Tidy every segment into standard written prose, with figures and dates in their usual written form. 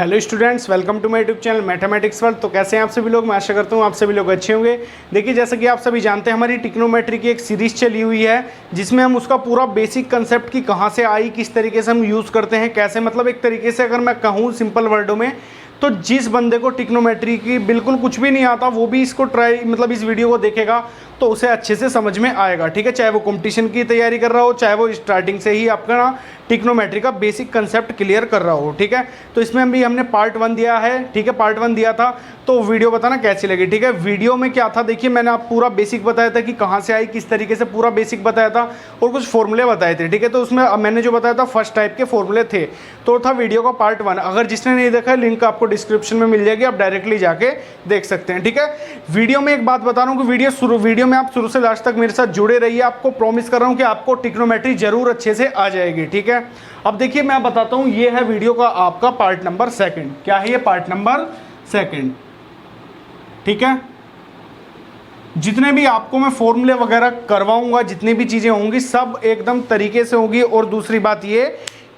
Hello students, welcome to my YouTube channel mathematics world. तो कैसे हैं आप सभी लोग। मैं आशा करता हूँ आप सभी लोग अच्छे होंगे। देखिए, जैसा कि आप सभी जानते हैं, हमारी ट्रिग्नोमेट्री की एक सीरीज चली हुई है जिसमें हम उसका पूरा बेसिक कंसेप्ट की कहाँ से आई, किस तरीके से हम यूज़ करते हैं, कैसे, मतलब एक तरीके से अगर मैं कहूँ सिंपल वर्डों में, तो जिस बंदे को ट्रिग्नोमेट्री की बिल्कुल कुछ भी नहीं आता वो भी इसको इस वीडियो को देखेगा तो उसे अच्छे से समझ में आएगा। ठीक है, चाहे वो कंपटीशन की तैयारी कर रहा हो, चाहे वो स्टार्टिंग से ही आपका ट्रिग्नोमेट्री का बेसिक कंसेप्ट क्लियर कर रहा हो। ठीक है, तो इसमें हमने पार्ट 1 दिया है। ठीक है, पार्ट 1 दिया था, तो वीडियो बताना कैसी लगी। ठीक है, वीडियो में क्या था, देखिए मैंने आप पूरा बेसिक बताया था कि कहाँ से आई, किस तरीके से, पूरा बेसिक बताया था और कुछ फॉर्मूले बताए थे। ठीक है, तो उसमें मैंने जो बताया था फर्स्ट टाइप के फॉर्मूले थे, तो था वीडियो का पार्ट 1। अगर जिसने नहीं देखा, लिंक आपको डिस्क्रिप्शन में मिल जाएगी, आप डायरेक्टली जाके देख सकते हैं। ठीक है, वीडियो में एक बात बता रहा हूँ कि वीडियो में आप शुरू से लास्ट तक मेरे साथ जुड़े रहिए। आपको प्रॉमिस कर रहा हूँ कि आपको ट्रिग्नोमेट्री जरूर अच्छे से आ जाएगी। ठीक है, अब देखिए मैं बताता हूँ, ये है वीडियो का आपका पार्ट नंबर 2। क्या है ये? Part number 2। ठीक है, जितने भी आपको मैं फॉर्मूले वगैरह करवाऊंगा, जितनी भी चीजें होंगी, सब एकदम तरीके से होगी। और दूसरी बात ये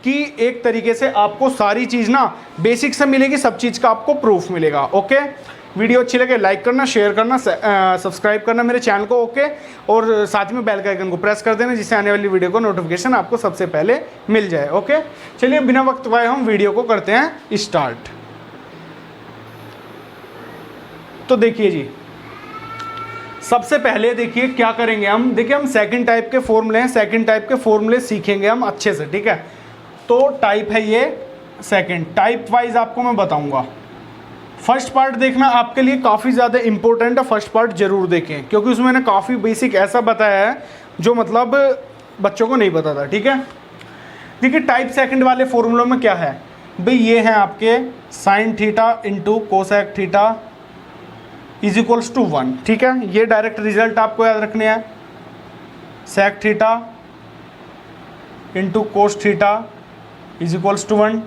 कि एक तरीके से आपको सारी चीज ना बेसिक से मिलेगी, सब चीज का आपको प्रूफ मिलेगा। ओके, वीडियो अच्छी लगे लाइक करना, शेयर करना, सब्सक्राइब करना मेरे चैनल को। ओके, और साथ में बेल का आइकन को प्रेस कर देना, जिससे आने वाली वीडियो को नोटिफिकेशन आपको सबसे पहले मिल जाए। ओके, चलिए बिना वक्त पाए हम वीडियो को करते हैं स्टार्ट। तो देखिए जी, सबसे पहले देखिए क्या करेंगे हम। देखिए, हम सेकंड टाइप के फॉर्मूले हैं, सेकंड टाइप के फॉर्मूले सीखेंगे हम अच्छे से। ठीक है, तो टाइप है ये सेकंड। टाइप वाइज आपको मैं बताऊंगा। फर्स्ट पार्ट देखना आपके लिए काफ़ी ज़्यादा इंपॉर्टेंट है, फर्स्ट पार्ट जरूर देखें, क्योंकि उसमें मैंने काफ़ी बेसिक ऐसा बताया है जो मतलब बच्चों को नहीं पता था। ठीक है, देखिए टाइप सेकंड वाले फॉर्मूलों में क्या है भाई, ये हैं आपके sine theta into cosec theta is equals to 1। ठीक है, ये डायरेक्ट रिजल्ट आपको याद रखने हैं। Sec theta into cos theta is equals to 1,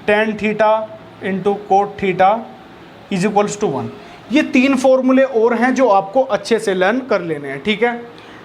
tan theta into cot theta is equals to 1। ये 3 फॉर्मूले और हैं जो आपको अच्छे से लर्न कर लेने हैं। ठीक है,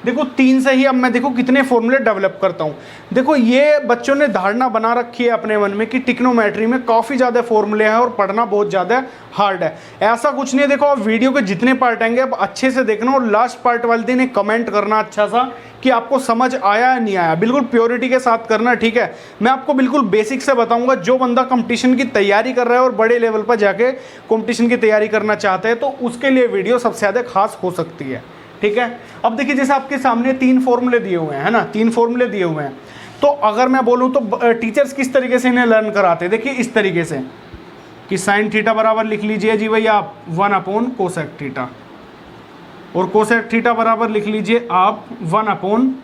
देखो 3 से ही अब मैं देखो कितने फॉर्मूले डेवलप करता हूँ। देखो, ये बच्चों ने धारणा बना रखी है अपने मन में कि ट्रिग्नोमेट्री में काफ़ी ज़्यादा फॉर्मूले हैं और पढ़ना बहुत ज़्यादा हार्ड है। ऐसा कुछ नहीं है। देखो, अब वीडियो के जितने पार्ट आएंगे अब अच्छे से देखना, और लास्ट पार्ट वाले दिन एक कमेंट करना अच्छा सा कि आपको समझ आया या नहीं आया, बिल्कुल प्योरिटी के साथ करना। ठीक है, मैं आपको बिल्कुल बेसिक से बताऊंगा। जो बंदा कंपटीशन की तैयारी कर रहा है और बड़े लेवल पर जाके कंपटीशन की तैयारी करना चाहता है, तो उसके लिए वीडियो सबसे ज़्यादा खास हो सकती है। ठीक है, अब देखिए जैसे आपके सामने 3 फॉर्मूले दिए हुए हैं, है ना, 3 फॉर्मूले दिए हुए हैं। तो अगर मैं बोलूँ तो टीचर्स किस तरीके से इन्हें लर्न कराते हैं, देखिए इस तरीके से कि साइन थीटा बराबर लिख लीजिए जी भैया आप 1 अपॉन कोसेक थीटा, और कोसेक थीटा बराबर लिख लीजिए आप 1 अपॉन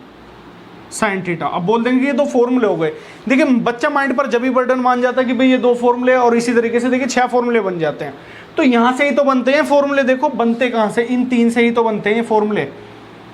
साइन थीटा। अब बोल देंगे कि ये 2 फॉर्मूले हो गए। देखिए, बच्चा माइंड पर जब भी बर्डन मान जाता है कि भाई ये 2 फॉर्मूले, और इसी तरीके से देखिए 6 फॉर्मूले बन जाते हैं। तो यहाँ से ही तो बनते हैं फॉर्मूले। देखो बनते कहाँ से, इन 3 से ही तो बनते हैं फॉर्मूले।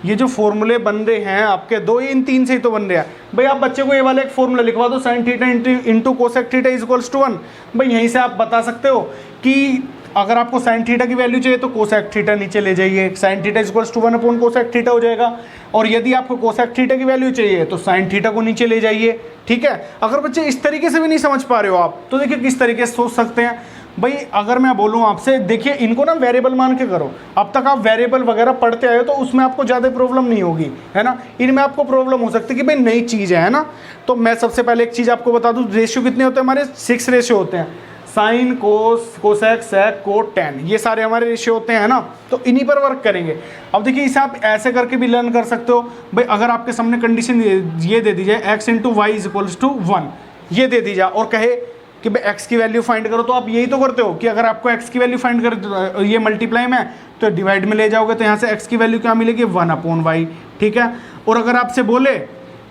ये जो फॉर्मूले बन रहे हैं आपके 2, इन 3 से ही तो बन रहे हैं। भाई आप बच्चे को ये वाला एक फॉर्मूला लिखवा दो, sine theta into cosec theta is equals to 1। भाई यहीं से आप बता सकते हो कि अगर आपको साइन थीटा की वैल्यू चाहिए तो कोसेक थीटा नीचे ले जाइए, sine theta is equals to 1 upon cosec theta हो जाएगा। और यदि आपको कोसेक थीटा की वैल्यू चाहिए तो साइन थीटा को नीचे ले जाइए। ठीक है, अगर बच्चे इस तरीके से भी नहीं समझ पा रहे हो आप, तो देखिए किस तरीके से सोच सकते हैं। भाई अगर मैं बोलूं आपसे, देखिए इनको ना वेरिएबल मान के करो। अब तक आप वेरिएबल वगैरह पढ़ते आए हो तो उसमें आपको ज़्यादा प्रॉब्लम नहीं होगी, है ना। इनमें आपको प्रॉब्लम हो सकती है कि भाई नई चीज़ है ना। तो मैं सबसे पहले एक चीज़ आपको बता दूं, रेशियो कितने होते हैं हमारे, 6 रेशियो होते हैं। साइन, कोस, कोसेक, सेक, कोट, टेन, ये सारे हमारे रेशियो होते हैं ना। तो इन्हीं पर वर्क करेंगे। अब देखिए इसे आप ऐसे करके भी लर्न कर सकते हो। भाई अगर आपके सामने कंडीशन ये दे दी जाए, x into Y is equals to 1, ये दे दी जाए और कहे कि भाई x की वैल्यू फाइंड करो, तो आप यही तो करते हो कि अगर आपको x की वैल्यू फाइंड कर, ये मल्टीप्लाई में तो डिवाइड में ले जाओगे, तो यहाँ से x की वैल्यू क्या मिलेगी, 1 अपॉन वाई। ठीक है, और अगर आपसे बोले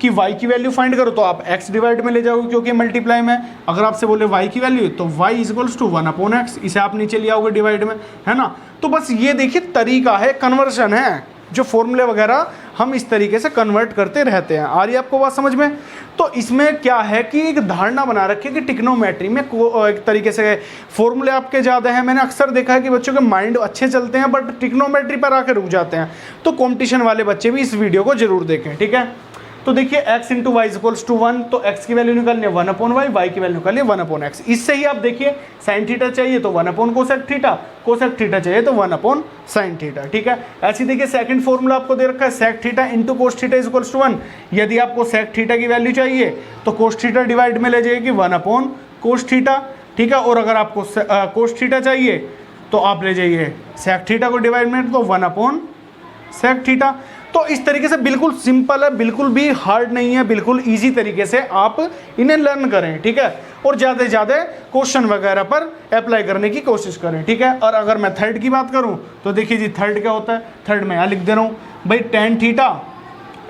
कि y की वैल्यू फाइंड करो तो आप x डिवाइड में ले जाओगे, क्योंकि मल्टीप्लाई में। अगर आपसे बोले y की वैल्यू तो y is equals to 1 upon x, इसे आप नीचे ले आओगे डिवाइड में, है ना। तो बस ये देखिए तरीका है, कन्वर्शन है, जो फॉर्मूले वगैरह हम इस तरीके से कन्वर्ट करते रहते हैं। आ रही है आपको बात समझ में। तो इसमें क्या है कि एक धारणा बना रखी है कि ट्रिग्नोमेट्री में एक तरीके से फॉर्मूले आपके ज़्यादा हैं। मैंने अक्सर देखा है कि बच्चों के माइंड अच्छे चलते हैं बट ट्रिग्नोमेट्री पर आकर रुक जाते हैं। तो कॉम्पिटिशन वाले बच्चे भी इस वीडियो को जरूर देखें। ठीक है, तो देखिए x into Y equals to 1, तो x की वैल्यू निकालनी है 1/y, y की वैल्यू निकालनी है 1/x। इससे ही आप देखिए साइन थीटा चाहिए तो 1/कोसेक थीटा, कोसेक थीटा चाहिए तो 1/साइन थीटा, ठीक है। ऐसे देखिए सेकंड फॉर्मूला आपको दे रखा है sec theta into cos theta equals to 1। यदि आपको सेक थीटा की वैल्यू चाहिए तो कोस थीटा डिवाइड में ले जाएगी 1/कोस थीटा, ठीक है। और अगर आपको कोस थीटा चाहिए तो आप ले जाइए सेक थीटा को डिवाइड में तो 1/सेक थीटा। तो इस तरीके से बिल्कुल सिंपल है, बिल्कुल भी हार्ड नहीं है, बिल्कुल इजी तरीके से आप इन्हें लर्न करें, ठीक है। और ज़्यादा से ज़्यादा क्वेश्चन वगैरह पर अप्लाई करने की कोशिश करें, ठीक है। और अगर मैं थर्ड की बात करूं तो देखिए जी थर्ड क्या होता है, थर्ड में यहाँ लिख दे रहा हूँ भाई टेन थीटा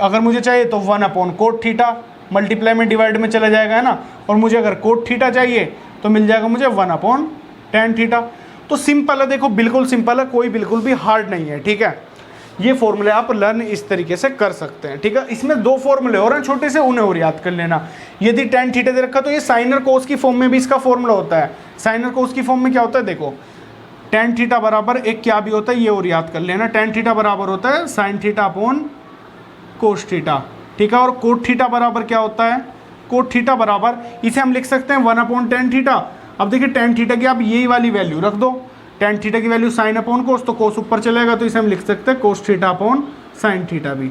अगर मुझे चाहिए तो 1/कोट थीटा, मल्टीप्लाई में डिवाइड में चला जाएगा, है ना। और मुझे अगर कोट थीटा चाहिए तो मिल जाएगा मुझे 1/tan थीटा। तो सिंपल है, देखो बिल्कुल सिंपल है, कोई बिल्कुल भी हार्ड नहीं है, ठीक है। ये फॉर्मूले आप लर्न इस तरीके से कर सकते हैं, ठीक है। इसमें दो फॉर्मूले और हैं छोटे से, उन्हें और याद कर लेना। यदि tan थीटा दे रखा तो ये साइन और कोस की फॉर्म में भी इसका फॉर्मूला होता है। साइन और कोस की फॉर्म में क्या होता है, देखो tan थीटा बराबर एक क्या भी होता है, ये और याद कर लेना। tan थीटा बराबर होता है sign theta upon cos theta, ठीक है। और कोट थीटा बराबर क्या होता है, कोट थीटा बराबर इसे हम लिख सकते हैं 1/tan थीटा। अब देखिए tan थीटा की आप यही वाली वैल्यू रख दो, tan थीटा की वैल्यू साइन अपॉन कोस, तो कोस ऊपर चलेगा तो इसे हम लिख सकते हैं कोस थीटा अपॉन साइन थीटा भी।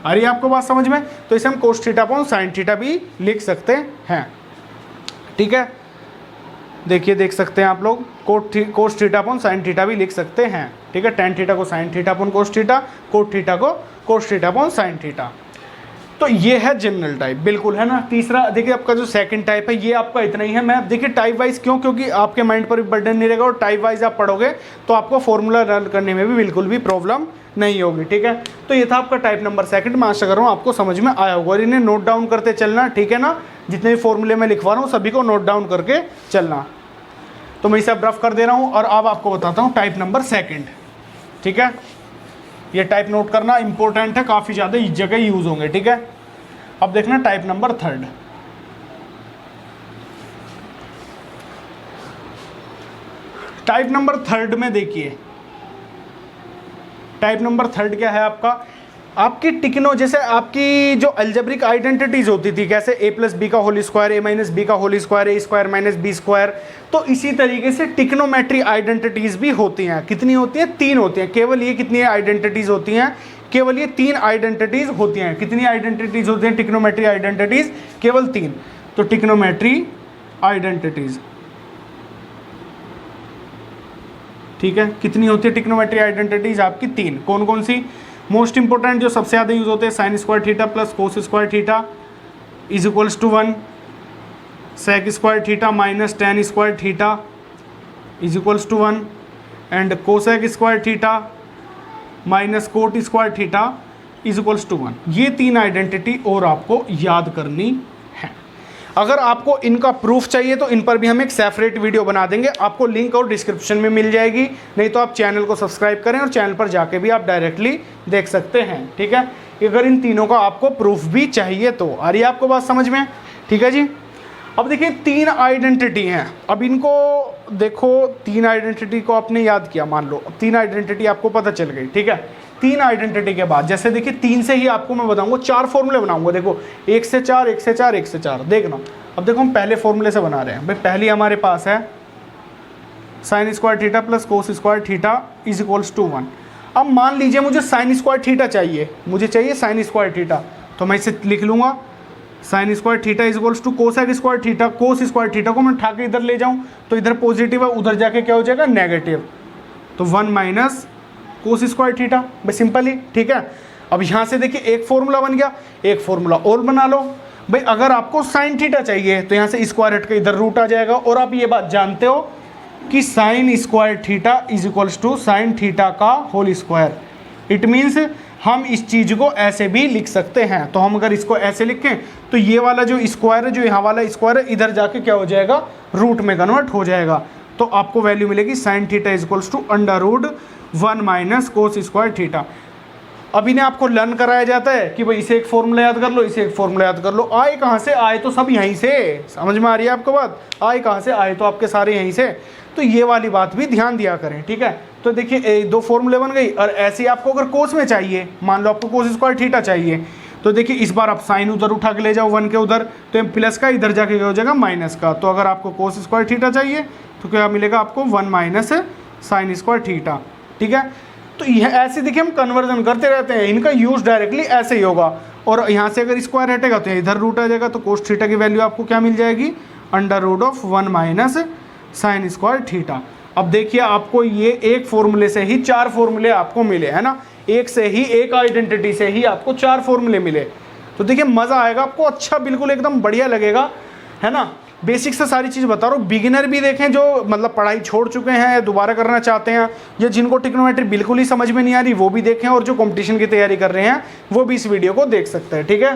आ रही है आपको बात समझ में, तो इसे हम कोस थीटा अपॉन साइन थीटा भी लिख सकते हैं, ठीक है। देखिए देख सकते हैं आप लोग cos theta upon sine theta भी लिख सकते हैं, ठीक है। tan थीटा को sine theta upon cos theta, cot theta को cos theta upon sine theta. तो ये है जनरल टाइप, बिल्कुल, है ना। तीसरा देखिए आपका जो सेकंड टाइप है ये आपका इतना ही है। मैं देखिए टाइप वाइज क्यों, क्योंकि आपके माइंड पर भी बर्डन नहीं रहेगा और टाइप वाइज आप पढ़ोगे तो आपको फॉर्मूला रन करने में भी बिल्कुल भी प्रॉब्लम नहीं होगी, ठीक है। तो ये था आपका टाइप नंबर सेकंड। मैं आशा कर रहा हूँ आपको समझ में आया होगा और इन्हें नोट डाउन करते चलना, ठीक है ना। जितने भी फॉर्मूले मैं लिखवा रहा हूँ सभी को नोट डाउन करके चलना। तो मैं इसे अब रफ कर दे रहा हूँ और अब आपको बताता हूँ टाइप नंबर सेकेंड, ठीक है। ये टाइप नोट करना इंपॉर्टेंट है, काफ़ी ज़्यादा इस जगह यूज़ होंगे, ठीक है। अब देखना type number third. Type number third में देखिए टाइप नंबर थर्ड क्या है आपका, आपकी टिक्नो, जैसे आपकी जो अलजेब्रिक आइडेंटिटीज होती थी, कैसे a+b का होल स्क्वायर, a-b का whole square, a square minus b square, तो इसी तरीके से टिक्नोमेट्री आइडेंटिटीज भी होती हैं। कितनी होती हैं, 3 होती हैं। केवल ये कितनी आइडेंटिटीज होती हैं, केवल ये 3 आइडेंटिटीज होती हैं। कितनी आइडेंटिटीज होती हैं टिक्नोमेट्री आइडेंटिटीज, केवल 3। तो टिक्नोमेट्री आइडेंटिटीज, ठीक है, कितनी होती है टिक्नोमेट्री आइडेंटिटीज आपकी, 3। कौन कौन सी, मोस्ट इंपोर्टेंट जो सबसे ज़्यादा यूज होते हैं, sine square theta plus cos square theta is equals to 1, sec square theta minus tan square theta is equals to 1, and cosec square theta minus cot square theta is equals to 1। ये 3 identity और आपको याद करनी है। अगर आपको इनका proof चाहिए तो इन पर भी हम एक सेपरेट वीडियो बना देंगे, आपको लिंक और डिस्क्रिप्शन में मिल जाएगी। नहीं तो आप चैनल को सब्सक्राइब करें और चैनल पर जाके भी आप डायरेक्टली देख सकते हैं, ठीक है। अगर इन तीनों का आपको प्रूफ भी चाहिए तो। आ रही है आपको बात समझ में, ठीक है जी। अब देखिए 3 आइडेंटिटी हैं, अब इनको देखो, 3 आइडेंटिटी को आपने याद किया, मान लो अब 3 आइडेंटिटी आपको पता चल गई, ठीक है। 3 आइडेंटिटी के बाद जैसे देखिए 3 से ही आपको मैं बताऊंगा 4 फॉर्मूले बनाऊंगा। देखो 1 से 4, 1 से 4, 1 से 4, देखना। अब देखो हम पहले फॉर्मूले से बना रहे हैं भाई। पहली हमारे पास है sine square theta plus cos square theta is equals to 1। अब मान लीजिए मुझे साइन स्क्वायर थीटा चाहिए, मुझे चाहिए साइन स्क्वायर थीटा, तो मैं इसे लिख लूंगा sine square theta is equals to cosec square theta. Cos square theta को मैं उठा के इधर ले जाऊं तो इधर पॉजिटिव है, उधर जाके क्या हो जाएगा, नेगेटिव, तो 1 माइनस कोस स्क्वायर थीटा, बस सिंपल ही, ठीक है। अब यहाँ से देखिए एक फॉर्मूला बन गया, एक फॉर्मूला और बना लो भाई। अगर आपको साइन थीटा चाहिए तो यहाँ से स्क्वायर हट के इधर रूट आ जाएगा। और आप ये बात जानते हो कि sine square theta is equals to sine theta का होल स्क्वायर। इट मीन्स हम इस चीज़ को ऐसे भी लिख सकते हैं। तो हम अगर इसको ऐसे लिखें तो ये वाला जो स्क्वायर है, जो यहाँ वाला स्क्वायर है, इधर जाके क्या हो जाएगा, रूट में कन्वर्ट हो जाएगा। तो आपको वैल्यू मिलेगी sine theta is equals to under root 1 minus cos square theta. अब इन्हें आपको लर्न कराया जाता है कि भाई इसे एक फॉर्मूला याद कर लो, इसे एक फॉर्मूला याद कर लो। आए कहाँ से, आए तो सब यहीं से, समझ में आ रही है आपको बात, आए कहाँ से, आए तो आपके सारे यहीं से। तो ये वाली बात भी ध्यान दिया करें, ठीक है। तो देखिए 2 फॉर्मूले बन गई। और ऐसे ही आपको अगर कोस में चाहिए, मान लो आपको कोस स्क्वायर थीटा चाहिए, तो देखिए इस बार आप साइन उधर उठा के ले जाओ 1 के उधर, तो प्लस का इधर जाके क्या हो जाएगा माइनस का। तो अगर आपको कोस स्क्वायर थीटा चाहिए तो क्या मिलेगा आपको 1 माइनस साइन स्क्वायर थीटा। ठीक है, तो यह ऐसे देखिए हम कन्वर्जन करते रहते हैं, इनका यूज डायरेक्टली ऐसे ही होगा। और यहाँ से अगर स्क्वायर हटेगा तो इधर रूट आ जाएगा, तो कोस थीटा की वैल्यू आपको क्या मिल जाएगी, under root of 1 minus sine square theta. अब देखिए आपको ये एक फॉर्मूले से ही 4 फॉर्मूले आपको मिले, है ना, एक से ही, एक आइडेंटिटी से ही आपको 4 फॉर्मूले मिले। तो देखिए मज़ा आएगा आपको, अच्छा बिल्कुल एकदम बढ़िया लगेगा, है ना। बेसिक से सारी चीज़ बता रहा हूँ, बिगिनर भी देखें जो मतलब पढ़ाई छोड़ चुके हैं या दोबारा करना चाहते हैं, या जिनको ट्रिग्नोमेट्री बिल्कुल ही समझ में नहीं आ रही वो भी देखें, और जो कंपटीशन की तैयारी कर रहे हैं वो भी इस वीडियो को देख सकते हैं। ठीक है,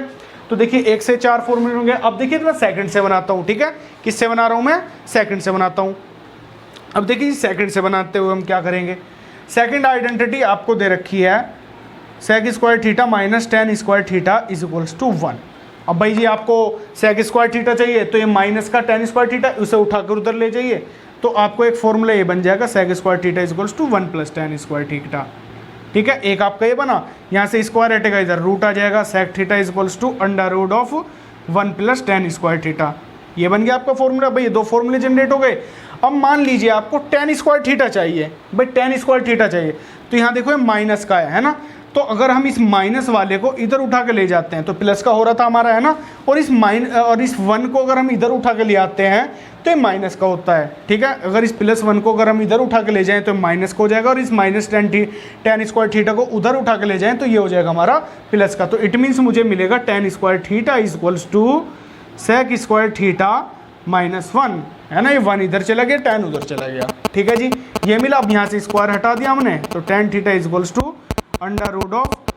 तो देखिए 1 से 4 फॉर्मूले होंगे। अब देखिए मैं सेकंड से बनाता हूँ। ठीक है, किससे बना रहा हूँ मैं, सेकंड से बनाता हूँ। अब देखिए सेकंड से बनाते हुए हम क्या करेंगे, सेकंड आइडेंटिटी आपको दे रखी है sec square theta minus tan square theta is equals to 1। अब भाई जी आपको सेक स्क्वायर थीटा चाहिए, तो ये माइनस का टेन स्क्वायर थीटा उसे उठाकर उधर ले जाइए, तो आपको एक फॉर्मूला ये बन जाएगा sec square theta is equals to 1 plus tan square theta. ठीक है, एक आपका ये बना, यहाँ से स्क्वायर हटेगा इधर रूट आ जाएगा, sec theta is equals to under root of 1 plus tan square theta. ये बन गया आपका फॉर्मूला। भाई ये 2 फॉर्मूले जनरेट हो गए। अब मान लीजिए आपको टेन स्क्वायर थीटा चाहिए, भाई टेन स्क्वायर थीटा चाहिए, तो यहाँ देखो ये माइनस का है ना, तो अगर हम इस माइनस वाले को इधर उठा के ले जाते हैं तो प्लस का हो रहा था हमारा, है ना, और इस 1 को अगर हम इधर उठा के ले आते हैं तो ये माइनस का होता है। ठीक है, अगर इस प्लस 1 को अगर हम इधर उठा के ले जाएं तो माइनस का हो जाएगा, और इस माइनस टेन स्क्वायर थीटा को उधर उठा के ले जाएं तो ये हो जाएगा हमारा प्लस का। तो इट मीन्स मुझे मिलेगा tan square theta is equals to sec square theta minus 1, है ना, ये 1 इधर चला गया, 10 उधर चला गया। ठीक है जी, ये मिला। अब यहाँ से स्क्वायर हटा दिया हमने, तो tan theta is equals to under root of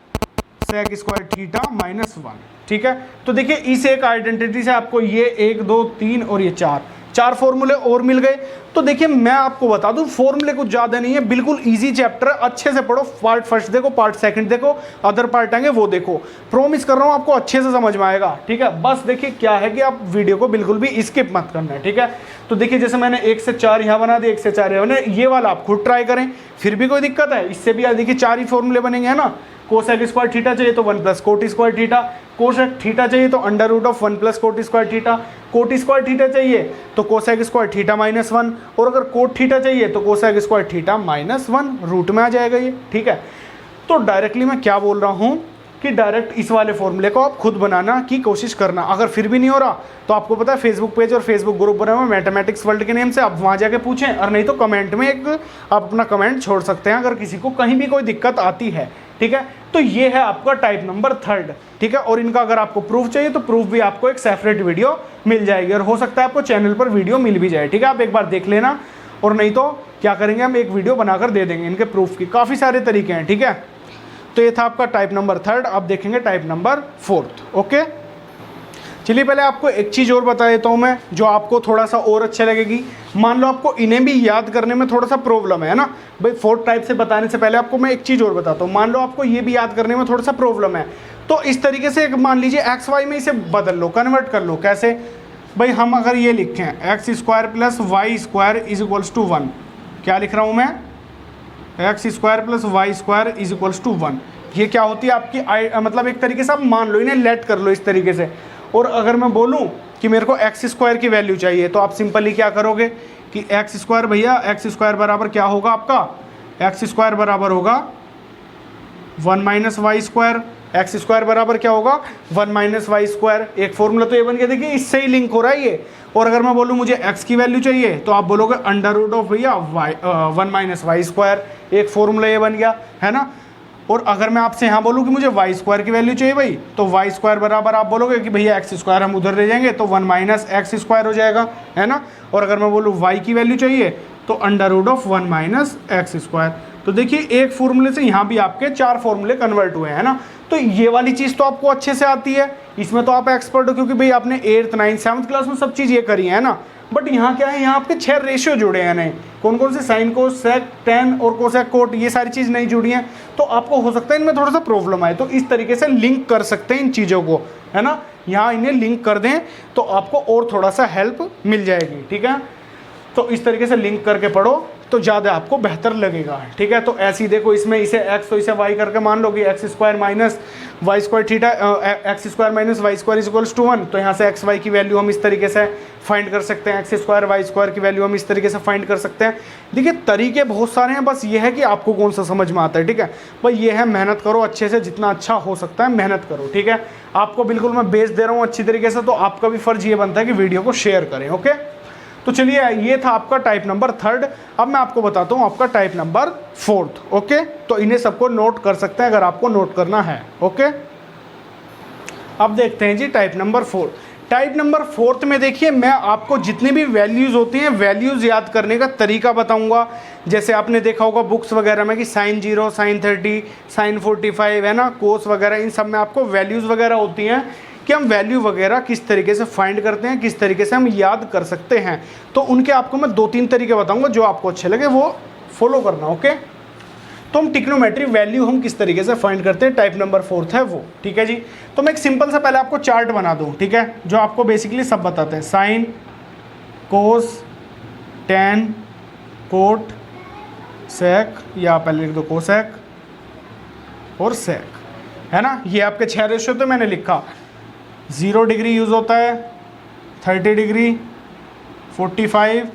sec square theta minus 1। ठीक है, तो देखिए इस एक आइडेंटिटी से आपको ये 1 2 3 और ये 4 फॉर्मूले और मिल गए। तो देखिए मैं आपको बता दूं फॉर्मूले कुछ ज़्यादा नहीं है, बिल्कुल इजी चैप्टर है, अच्छे से पढ़ो। पार्ट फर्स्ट देखो, पार्ट सेकंड देखो, अदर पार्ट आएंगे वो देखो, प्रॉमिस कर रहा हूँ आपको अच्छे से समझ में आएगा। ठीक है, बस देखिए क्या है कि आप वीडियो को बिल्कुल भी स्किप मत करना है। ठीक है, तो देखिए जैसे मैंने 1 से 4 यहाँ बना दिया, 1 से 4 यहाँ बना, ये वाला आप खुद ट्राई करें, फिर भी कोई दिक्कत है इससे भी देखिए 4 ही फॉर्मूले बनेंगे, है ना। कोसेक स्क्वायर थीटा चाहिए तो 1 plus cot square theta, cosec theta चाहिए तो under root of 1 plus cot square theta, cot square theta चाहिए तो कोसेक स्क्वायर थीटा माइनस 1, और अगर कोट थीटा चाहिए तो cosec square theta minus 1 root में आ जाएगा ये। ठीक है, तो डायरेक्टली मैं क्या बोल रहा हूँ कि डायरेक्ट इस वाले फॉर्मूले को आप खुद बनाना की कोशिश करना। अगर फिर भी नहीं हो रहा तो आपको पता है फेसबुक पेज और फेसबुक ग्रुप बना हुआ मैथमेटिक्स वर्ल्ड के नेम से, आप वहाँ जाके पूछें, और नहीं तो कमेंट में एक आप अपना कमेंट छोड़ सकते हैं अगर किसी को कहीं भी कोई दिक्कत आती है। ठीक है, तो ये है आपका टाइप नंबर 3। ठीक है, और इनका अगर आपको प्रूफ चाहिए तो प्रूफ भी आपको एक सेपरेट वीडियो मिल जाएगी, और हो सकता है आपको चैनल पर वीडियो मिल भी जाए। ठीक है, आप एक बार देख लेना, और नहीं तो क्या करेंगे हम एक वीडियो बनाकर दे देंगे इनके प्रूफ की, काफ़ी सारे तरीके हैं। ठीक है, तो ये था आपका टाइप नंबर 3। अब देखेंगे टाइप नंबर 4। ओके, चलिए पहले आपको एक चीज़ और बता देता हूँ मैं, जो आपको थोड़ा सा और अच्छा लगेगी। मान लो आपको इन्हें भी याद करने में थोड़ा सा प्रॉब्लम है ना भाई, 4th टाइप से बताने से पहले आपको मैं एक चीज़ और बताता हूँ। मान लो आपको ये भी याद करने में थोड़ा सा प्रॉब्लम है, तो इस तरीके से एक मान लीजिए एक्स वाई में इसे बदल लो, कन्वर्ट कर लो। कैसे भाई, हम अगर ये लिखें X square plus Y square is equals to 1, क्या लिख रहा हूँ मैं, X square plus Y square is equals to 1। ये क्या होती है आपकी मतलब एक तरीके से आप मान लो, इन्हें लेट कर लो इस तरीके से। और अगर मैं बोलूं कि मेरे को एक्स स्क्वायर की वैल्यू चाहिए, तो आप सिंपली क्या करोगे कि एक्स स्क्वायर, भैया एक्स स्क्वायर बराबर क्या होगा आपका, एक्स स्क्वायर बराबर होगा 1 minus Y square. X square बराबर क्या होगा 1 माइनस वाई स्क्वायर। एक फॉर्मूला तो ये बन गया, देखिए इससे ही लिंक हो रहा है ये। और अगर मैं बोलूँ मुझे एक्स की वैल्यू चाहिए, तो आप बोलोगे अंडर रूट ऑफ भैया 1 माइनस वाई स्क्वायर। एक फॉर्मूला ये बन गया, है ना। और अगर मैं आपसे यहाँ बोलूँ कि मुझे वाई स्क्वायर की वैल्यू चाहिए भाई, तो वाई स्क्वायर बराबर आप बोलोगे कि भैया एक्स स्क्वायर हम उधर ले जाएंगे तो 1 माइनस एक्स स्क्वायर हो जाएगा, है ना। और अगर मैं बोलूँ वाई की वैल्यू चाहिए तो under root of 1 minus X square. तो देखिए एक फॉर्मूले से यहाँ भी आपके 4 फॉर्मूले कन्वर्ट हुए हैं ना। तो ये वाली चीज़ तो आपको अच्छे से आती है, इसमें तो आप एक्सपर्ट हो, क्योंकि भाई आपने 8th 9th 7th क्लास में सब चीज़ ये करी है ना। बट यहाँ क्या है, यहाँ आपके 6 रेशियो जुड़े हैं नहीं, कौन कौन से, साइन को सेक टेन और कोसेक कोट, ये सारी चीज़ नहीं जुड़ी हैं। तो आपको हो सकता है इनमें थोड़ा सा प्रॉब्लम आए, तो इस तरीके से लिंक कर सकते हैं इन चीज़ों को, है ना। यहाँ इन्हें लिंक कर दें तो आपको और थोड़ा सा हेल्प मिल जाएगी। ठीक है, तो इस तरीके से लिंक करके पढ़ो तो ज़्यादा आपको बेहतर लगेगा। ठीक है, तो ऐसे ही देखो, इसमें इसे एक्स तो इसे वाई करके मान लो कि X square minus Y square theta X square minus Y square is equals to 1, तो यहाँ से एक्स वाई की वैल्यू हम इस तरीके से फाइंड कर सकते हैं, एक्स स्क्वायर वाई स्क्वायर की वैल्यू हम इस तरीके से फाइंड कर सकते हैं। देखिए तरीके बहुत सारे हैं, बस ये है कि आपको कौन सा समझ में आता है, ठीक है भाई। ये है मेहनत करो अच्छे से, जितना अच्छा हो सकता है मेहनत करो, ठीक है। आपको बिल्कुल मैं बेस दे रहा हूँ अच्छी तरीके से, तो आपका भी फर्ज ये बनता है कि वीडियो को शेयर करें, ओके। तो चलिए ये था आपका टाइप नंबर 3। अब मैं आपको बताता हूँ आपका टाइप नंबर 4, ओके। तो इन्हें सबको नोट कर सकते हैं अगर आपको नोट करना है, ओके। अब देखते हैं जी टाइप नंबर 4। टाइप नंबर 4 में देखिए मैं आपको जितनी भी वैल्यूज़ होती हैं वैल्यूज़ याद करने का तरीका बताऊंगा। जैसे आपने देखा होगा बुक्स वगैरह में कि sin 0, sin 30, sin 45 है ना, कोस वगैरह, इन सब में आपको वैल्यूज़ वगैरह होती हैं कि हम वैल्यू वगैरह किस तरीके से फाइंड करते हैं, किस तरीके से हम याद कर सकते हैं। तो उनके आपको मैं 2-3 तरीके बताऊंगा, जो आपको अच्छे लगे वो फॉलो करना, ओके। तो हम टिक्नोमेट्री वैल्यू हम किस तरीके से फाइंड करते हैं, टाइप नंबर 4 है वो, ठीक है जी। तो मैं एक सिंपल सा पहले आपको चार्ट बना दूं, ठीक है, जो आपको बेसिकली सब बताते हैं, साइन, कोस, टैन, कोट, सेक, या पहले लिख दो कोसेक और सेक, है ना। ये आपके 6 रेशियो तो मैंने लिखा, 0 डिग्री यूज़ होता है, 30 डिग्री, 45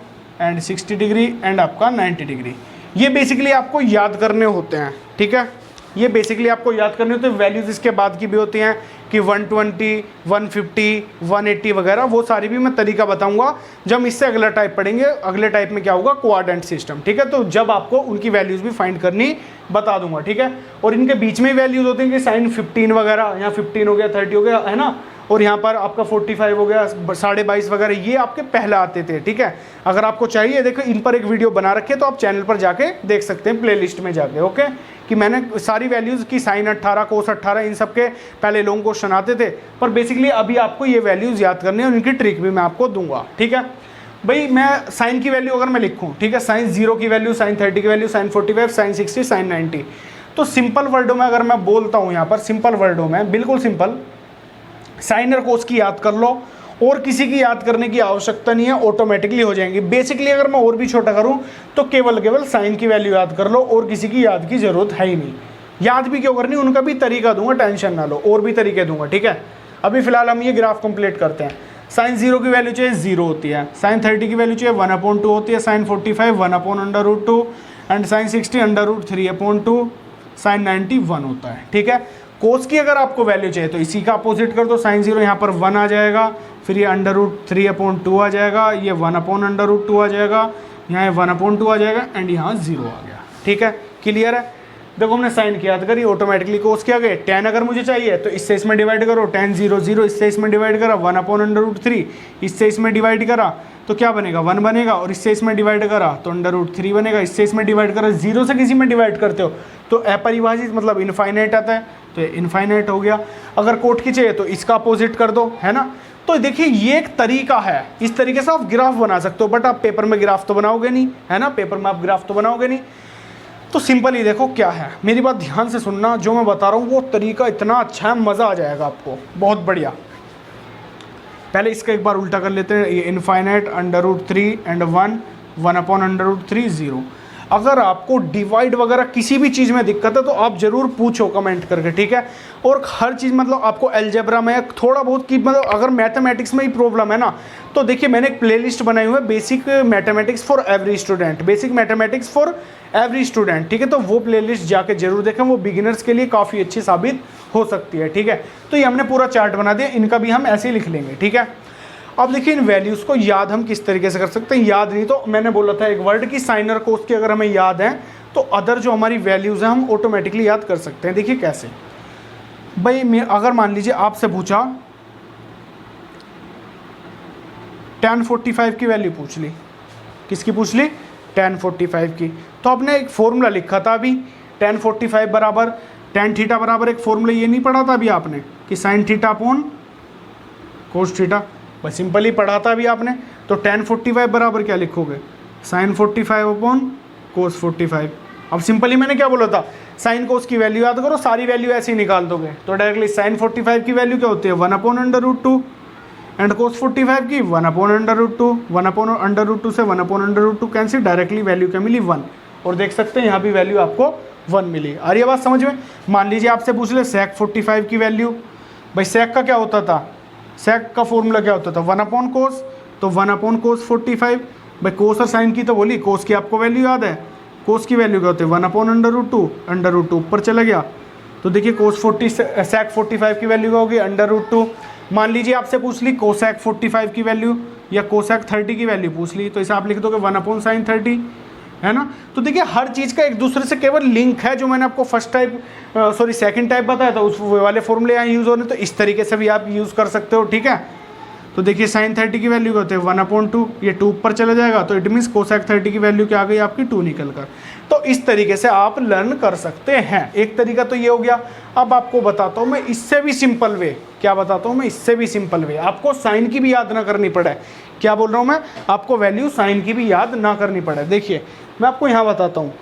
एंड 60 डिग्री एंड आपका 90 डिग्री। ये बेसिकली आपको याद करने होते हैं, ठीक है। ये बेसिकली आपको याद करने होते हैं। वैल्यूज़ इसके बाद की भी होती हैं कि 120, 150, 180 वगैरह, वो सारी भी मैं तरीका बताऊंगा जब हम इससे अगला टाइप पढ़ेंगे। अगले टाइप में क्या होगा, क्वाड्रेंट सिस्टम, ठीक है। तो जब आपको उनकी वैल्यूज़ भी फाइंड करनी बता दूंगा, ठीक है। और इनके बीच में वैल्यूज़ होती हैं कि साइन 15 वगैरह, यहाँ 15 हो गया, 30 हो गया, है ना। और यहाँ पर आपका 45 हो गया, 22.5 वगैरह, ये आपके पहले आते थे, ठीक है। अगर आपको चाहिए देखो इन पर एक वीडियो बना रखे तो आप चैनल पर जाके देख सकते हैं, प्लेलिस्ट में जाके, ओके, कि मैंने सारी वैल्यूज़ की साइन 18, कोस 18, इन सब के पहले लॉन्ग क्वेश्चन आते थे। पर बेसिकली अभी आपको ये वैल्यूज़ याद करनी है और इनकी ट्रिक भी मैं आपको दूंगा, ठीक है भाई। मैं साइन की वैल्यू अगर मैं लिखूँ, ठीक है, साइन 0 की वैल्यू, साइन 30 की वैल्यू, साइन 45, साइन 60, साइन 90, तो सिंपल वर्डों में अगर मैं बोलता हूँ यहाँ पर, सिंपल वर्डों में, बिल्कुल सिंपल, साइन और कोस की याद कर लो और किसी की याद करने की आवश्यकता नहीं है, ऑटोमेटिकली हो जाएंगी। बेसिकली अगर मैं और भी छोटा करूं तो केवल साइन की वैल्यू याद कर लो और किसी की याद की जरूरत है ही नहीं। याद भी क्यों करनी, उनका भी तरीका दूंगा, टेंशन ना लो, और भी तरीके दूंगा, ठीक है। अभी फिलहाल हम ये ग्राफ कंप्लीट करते हैं। साइन 0 की वैल्यू चाहिए 0 होती है, साइन 30 की वैल्यू चाहिए 1/2 होती है, साइन 45 1/√2 एंड साइन 60 √3/2, साइन 90 1 होता है, ठीक है। कोस की अगर आपको वैल्यू चाहिए तो इसी का अपोजिट कर दो, साइन 0 यहाँ पर 1 आ जाएगा, फिर ये √3/2 आ जाएगा, ये 1/√2 आ जाएगा, यहाँ 1/2 आ जाएगा एंड यहाँ 0 आ गया, ठीक है। क्लियर है। देखो हमने साइन की याद करी, ऑटोमेटिकली कोस के आ गए। टैन अगर मुझे चाहिए तो इससे इसमें डिवाइड करो, टैन 0 0, इससे इसमें डिवाइड करा 1/√3, इससे इसमें डिवाइड करा तो क्या बनेगा 1 बनेगा, और इससे इसमें डिवाइड करा तो √3 बनेगा, इससे इसमें डिवाइड करा, 0 से किसी में डिवाइड करते हो तो अपरिभाषित मतलब इनफाइनाइट आता है, तो ये इनफाइनाइट हो गया। अगर कोट की चाहिए तो इसका अपोजिट कर दो, है ना। तो देखिए ये एक तरीका है, इस तरीके से आप ग्राफ बना सकते हो, बट आप पेपर में ग्राफ तो बनाओगे नहीं, है ना, पेपर में आप ग्राफ तो बनाओगे नहीं। तो सिंपल ही देखो क्या है, मेरी बात ध्यान से सुनना, जो मैं बता रहा हूँ वो तरीका इतना अच्छा है, मज़ा आ जाएगा आपको, बहुत बढ़िया। पहले इसका एक बार उल्टा कर लेते हैं, ये इनफाइनाइट √3 एंड 1/√3 0। अगर आपको डिवाइड वगैरह किसी भी चीज़ में दिक्कत है तो आप ज़रूर पूछो कमेंट करके, ठीक है। और हर चीज़ मतलब आपको अलजेब्रा में थोड़ा बहुत की मतलब अगर मैथमेटिक्स में ही प्रॉब्लम है ना, तो देखिए मैंने एक प्लेलिस्ट बनाई हुई है, basic mathematics for every student, basic mathematics for every student, ठीक है। तो वो प्लेलिस्ट जाके जरूर देखें, वो बिगिनर्स के लिए काफ़ी अच्छी साबित हो सकती है, ठीक है। तो ये हमने पूरा चार्ट बना दिया, इनका भी हम ऐसे ही लिख लेंगे, ठीक है। अब देखिए इन वैल्यूज़ को याद हम किस तरीके से कर सकते हैं। याद नहीं तो मैंने बोला था एक वर्ड की साइन और कोस की अगर हमें याद है तो अदर जो हमारी वैल्यूज़ हैं हम ऑटोमेटिकली याद कर सकते हैं। देखिए कैसे भाई, मैं अगर मान लीजिए आपसे पूछा tan 45 की वैल्यू पूछ ली, किसकी पूछ ली, tan 45 की, तो आपने एक फॉर्मूला लिखा था अभी, tan 45 बराबर tan थीटा बराबर एक फॉर्मूला ये नहीं पढ़ा था अभी आपने कि sign theta upon cos theta, बस सिंपल ही पढ़ा था अभी आपने। तो tan 45 बराबर क्या लिखोगे, साइन 45 अपॉन कोस 45। अब सिंपली मैंने क्या बोला था, साइन कोस की वैल्यू याद करो, सारी वैल्यू ऐसे ही निकाल दोगे तो डायरेक्टली साइन 45 की वैल्यू क्या होती है 1/√2 एंड कोस 45 की 1/√2, 1/√2 से 1/√2 कैंसिल, डायरेक्टली वैल्यू क्या मिली 1। और देख सकते हैं यहाँ भी वैल्यू आपको 1 मिली। आ रही है बात समझ में। मान लीजिए आपसे पूछ ले सेक 45 की वैल्यू, भाई सेक का क्या होता था, सेक का फॉर्मूला क्या होता था 1/कोस, तो 1/कोस 45। भाई कोस और साइन की तो बोली, कोस की आपको वैल्यू याद है, कोस की वैल्यू क्या होती है 1/√2, √2 ऊपर चला गया। तो देखिए कोस 40 सेक 45 की वैल्यू क्या होगी √2। मान लीजिए आपसे पूछ ली कोसेक 45 की वैल्यू या कोसेक 30 की वैल्यू पूछ ली, तो इसे आप लिख दोगे 1/sin30, है ना। तो देखिए हर चीज़ का एक दूसरे से केवल लिंक है। जो मैंने आपको सेकंड टाइप बताया था उस वाले फॉर्मूले यहाँ यूज़ हो रहे, तो इस तरीके से भी आप यूज़ कर सकते हो, ठीक है। तो देखिए sin30 की वैल्यू क्या होती है 1/2, ये 2 ऊपर चला जाएगा, तो इट मीन्स कोसेक 30 की वैल्यू क्या आ गई आपकी 2 निकल कर। तो इस तरीके से आप लर्न कर सकते हैं। एक तरीका तो ये हो गया। अब आपको बताता हूँ मैं इससे भी सिंपल वे, क्या बताता हूँ मैं इससे भी सिंपल वे, आपको साइन की भी याद ना करनी पड़े। क्या बोल रहा हूँ मैं, आपको वैल्यू साइन की भी याद ना करनी पड़े। देखिए मैं आपको यहाँ बताता हूँ,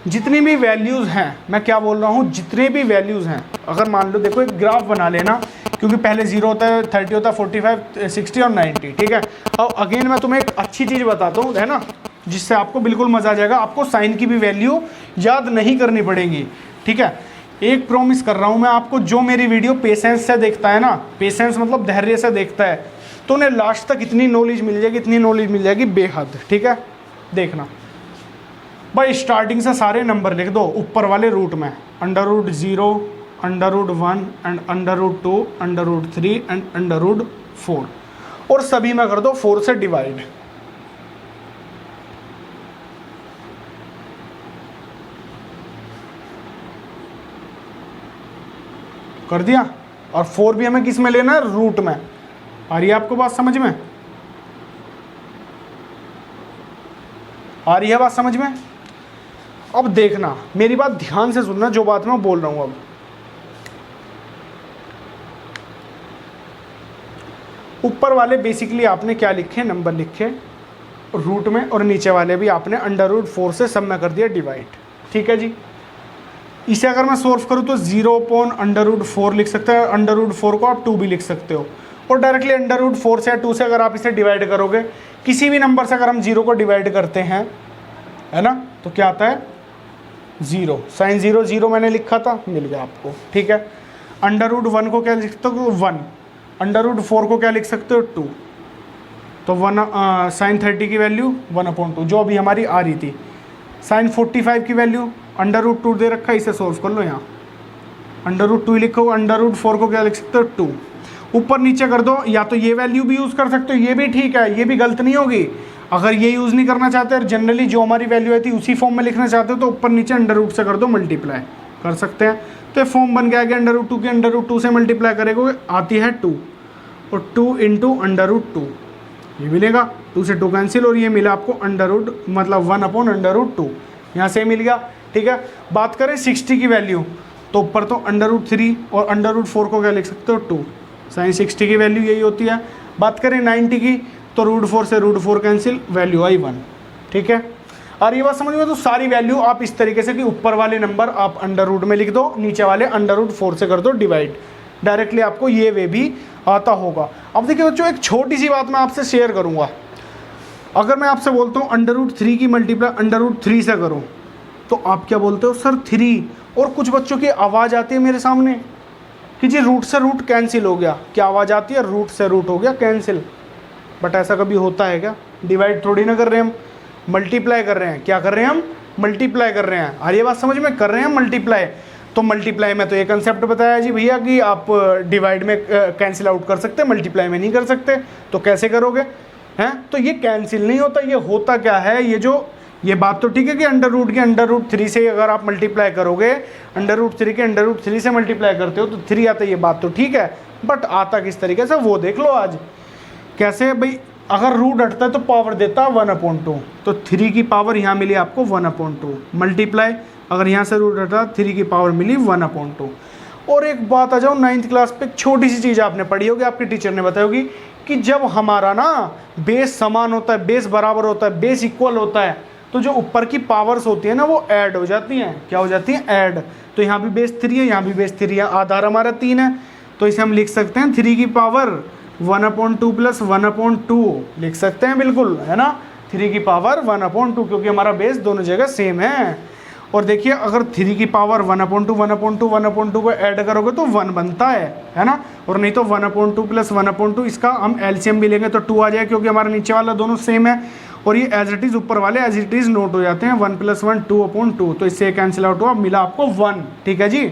जितनी भी वैल्यूज़ हैं, मैं क्या बोल रहा हूँ, जितने भी वैल्यूज़ हैं, अगर मान लो देखो एक ग्राफ बना लेना, क्योंकि पहले 0 होता है, 30 होता है, 45, 60 और 90, ठीक है। अब अगेन मैं तुम्हें एक अच्छी चीज़ बताता हूँ, है ना, जिससे आपको बिल्कुल मज़ा आ जाएगा। आपको साइन की भी वैल्यू याद नहीं करनी पड़ेगी, ठीक है। एक प्रॉमिस कर रहा हूँ मैं आपको, जो मेरी वीडियो पेशेंस से देखता है ना, पेशेंस मतलब धैर्य से देखता है, तो उन्हें लास्ट तक इतनी नॉलेज मिल जाएगी, इतनी नॉलेज मिल जाएगी बेहद, ठीक है। देखना भाई, स्टार्टिंग से सारे नंबर लिख दो ऊपर वाले रूट में, √0, √1 एंड √2, √3 एंड √4, और सभी में कर दो 4 से डिवाइड। कर दिया। और 4 भी हमें किस में लेना है, रूट में। आ रही है आपको बात समझ में, आ रही है बात समझ में। अब देखना, मेरी बात ध्यान से सुनना, जो बात मैं बोल रहा हूं। अब ऊपर वाले बेसिकली आपने क्या लिखे, नंबर लिखे रूट में, और नीचे वाले भी आपने √4 से सब में कर दिया डिवाइड, ठीक है जी। इसे अगर मैं सॉल्व करूँ तो 0/√4 लिख सकते हैं, √4 को आप 2 भी लिख सकते हो, और डायरेक्टली √4 से या 2 से अगर आप इसे डिवाइड करोगे, किसी भी नंबर से अगर हम 0 को डिवाइड करते हैं, है ना, तो क्या आता है 0। sin 0 0 मैंने लिखा था, मिल गया आपको, ठीक है। √1 को क्या लिख सकते हो 1, √4 को क्या लिख सकते हो 2, तो sin30 की वैल्यू 1/2, जो अभी हमारी आ रही थी। sin 45 की वैल्यू √2 दे रखा है, इसे सोल्व कर लो। यहाँ √2 लिखो, √4 को क्या लिख सकते हो 2, ऊपर नीचे कर दो। या तो ये वैल्यू भी यूज़ कर सकते हो, ये भी ठीक है, ये भी गलत नहीं होगी। अगर ये यूज़ नहीं करना चाहते और जनरली जो हमारी वैल्यू आई थी उसी फॉर्म में लिखना चाहते हो, तो ऊपर नीचे √2 से कर दो मल्टीप्लाई, कर सकते हैं। तो ये फॉर्म बन गया कि √2 के √2 से मल्टीप्लाई करेगा, आती है 2, और 2 × √2 ये मिलेगा, 2 से 2 कैंसिल, और ये मिला आपको मतलब 1/√2, यहाँ से मिल गया, ठीक है। बात करें 60 की वैल्यू, तो ऊपर तो √3 और √4 को क्या लिख सकते हो 2, sin 60 की वैल्यू यही होती है। बात करें 90 की, तो √4 से √4 कैंसिल, वैल्यू आई 1, ठीक है। और ये बात समझ में, तो सारी वैल्यू आप इस तरीके से कि ऊपर वाले नंबर आप √रूट में लिख दो, नीचे वाले √4 से कर दो डिवाइड, डायरेक्टली आपको ये वे भी आता होगा। अब देखिए बच्चों, एक छोटी सी बात मैं आपसे शेयर करूंगा। अगर मैं आपसे बोलता हूँ √3 की मल्टीप्लाई √3 से करो, तो आप क्या बोलते हो सर 3, और कुछ बच्चों की आवाज़ आती है मेरे सामने कि जी रूट से रूट कैंसिल हो गया। क्या आवाज़ आती है, रूट से रूट हो गया कैंसिल। बट ऐसा कभी होता है क्या? डिवाइड थोड़ी ना कर रहे हैं हम, मल्टीप्लाई कर रहे हैं। क्या कर रहे हैं हम? मल्टीप्लाई कर रहे हैं। आ रही है बात समझ में? कर रहे हैं मल्टीप्लाई। तो मल्टीप्लाई में तो ये कंसेप्ट बताया जी भैया कि आप डिवाइड में कैंसिल आउट कर सकते हैं, मल्टीप्लाई में नहीं कर सकते। तो कैसे करोगे हैं? तो ये कैंसिल नहीं होता। ये होता क्या है, ये बात तो ठीक है कि √रूट के √3 से अगर आप मल्टीप्लाई करोगे, √3 के √3 से मल्टीप्लाई करते हो तो 3 आता है, ये बात तो ठीक है। बट आता किस तरीके से वो देख लो आज। कैसे भाई? अगर रूट हटता है तो पावर देता 1/2, तो 3 की पावर यहाँ मिली आपको 1/2 मल्टीप्लाई, अगर यहाँ से रूट हटा 3 की पावर मिली 1/2। और एक बात आ जाओ 9th क्लास पे, छोटी सी चीज़ आपने पढ़ी होगी, आपके टीचर ने बताई होगी कि जब हमारा ना बेस समान होता है, बेस बराबर होता है, बेस इक्वल होता है, तो जो ऊपर की पावर्स होती है ना वो ऐड हो जाती हैं। क्या हो जाती हैं? ऐड। तो यहाँ भी बेस 3 है, यहाँ भी बेस 3 है, आधार हमारा 3 है, तो इसे हम लिख सकते हैं 3 की पावर 1/2 + 1/2 लिख सकते हैं, बिल्कुल है ना। 3 की पावर 1/2, क्योंकि हमारा बेस दोनों जगह सेम है। और देखिए अगर 3 की पावर 1/2 को ऐड करोगे तो 1 बनता है ना, और नहीं तो 1/2 प्लस 1/2 इसका हम एलसीएम भी लेंगे तो 2 आ जाए, क्योंकि हमारा नीचे वाला दोनों सेम है, और ये एज इट इज़ ऊपर वाले एज इट इज़ नोट हो जाते हैं। 1 + 1 2/2, तो इससे कैंसिल आउट हुआ, मिला आपको 1। ठीक है जी,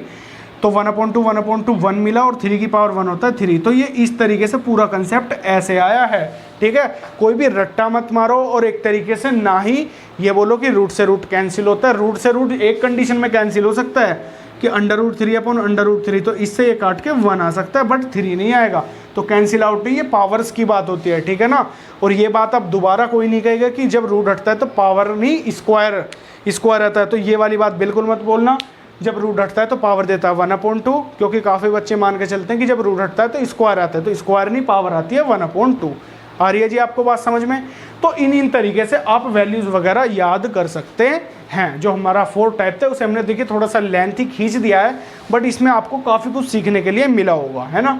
तो 1/2 1 मिला, और 3 की पावर 1 होता है 3। तो ये इस तरीके से पूरा कंसेप्ट ऐसे आया है। ठीक है, कोई भी रट्टा मत मारो, और एक तरीके से ना ही ये बोलो कि रूट से रूट कैंसिल होता है। रूट से रूट एक कंडीशन में कैंसिल हो सकता है कि √3/√3, तो इससे ये काट के 1 आ सकता है, बट 3 नहीं आएगा, तो कैंसिल आउट नहीं, ये पावर्स की बात होती है। ठीक है ना, और ये बात अब दोबारा कोई नहीं कहेगा कि जब रूट हटता है तो पावर नहीं स्क्वायर आता है, तो ये वाली बात बिल्कुल मत बोलना। जब रूट हटता है तो पावर देता है 1/2, क्योंकि काफ़ी बच्चे मान के चलते हैं कि जब रूट हटता है तो स्क्वायर आता है, तो स्क्वायर नहीं, पावर आती है 1/2। आ रही है जी आपको बात समझ में? तो इन तरीके से आप वैल्यूज़ वगैरह याद कर सकते हैं। जो हमारा 4 टाइप था उसे हमने देखिए थोड़ा सा लेंथी खींच दिया है, बट इसमें आपको काफ़ी कुछ सीखने के लिए मिला होगा, है ना।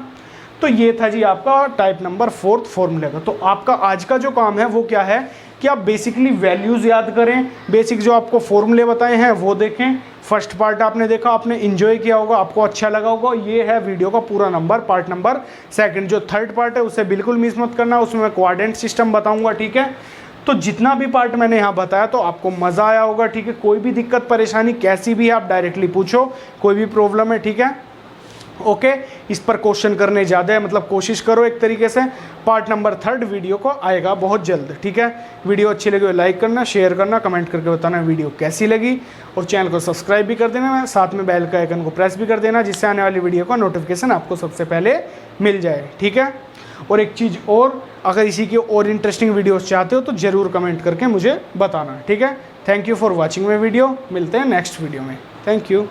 तो ये था जी आपका टाइप नंबर 4 फॉर्मूले का। तो आपका आज का जो काम है वो क्या है कि आप बेसिकली वैल्यूज़ याद करें, बेसिक जो आपको फॉर्मूले बताए हैं वो देखें। फर्स्ट पार्ट आपने देखा, आपने इंजॉय किया होगा, आपको अच्छा लगा होगा। ये है वीडियो का पूरा नंबर, पार्ट नंबर 2। जो थर्ड पार्ट है उसे बिल्कुल मिस मत करना, उसमें मैं क्वाड्रेंट सिस्टम बताऊंगा। ठीक है, तो जितना भी पार्ट मैंने यहाँ बताया तो आपको मज़ा आया होगा। ठीक है, कोई भी दिक्कत परेशानी कैसी भी है आप डायरेक्टली पूछो, कोई भी प्रॉब्लम है। ठीक है, ओके, इस पर क्वेश्चन करने ज़्यादा है, मतलब कोशिश करो एक तरीके से। पार्ट नंबर 3 वीडियो को आएगा बहुत जल्द। ठीक है, वीडियो अच्छी लगी तो लाइक करना, शेयर करना, कमेंट करके बताना वीडियो कैसी लगी, और चैनल को सब्सक्राइब भी कर देना, साथ में बेल का आइकन को प्रेस भी कर देना, जिससे आने वाली वीडियो का नोटिफिकेशन आपको सबसे पहले मिल जाए। ठीक है, और एक चीज़ और, अगर इसी की और इंटरेस्टिंग वीडियोस चाहते हो तो ज़रूर कमेंट करके मुझे बताना। ठीक है, thank you for watching my video, मिलते हैं नेक्स्ट वीडियो में। Thank you.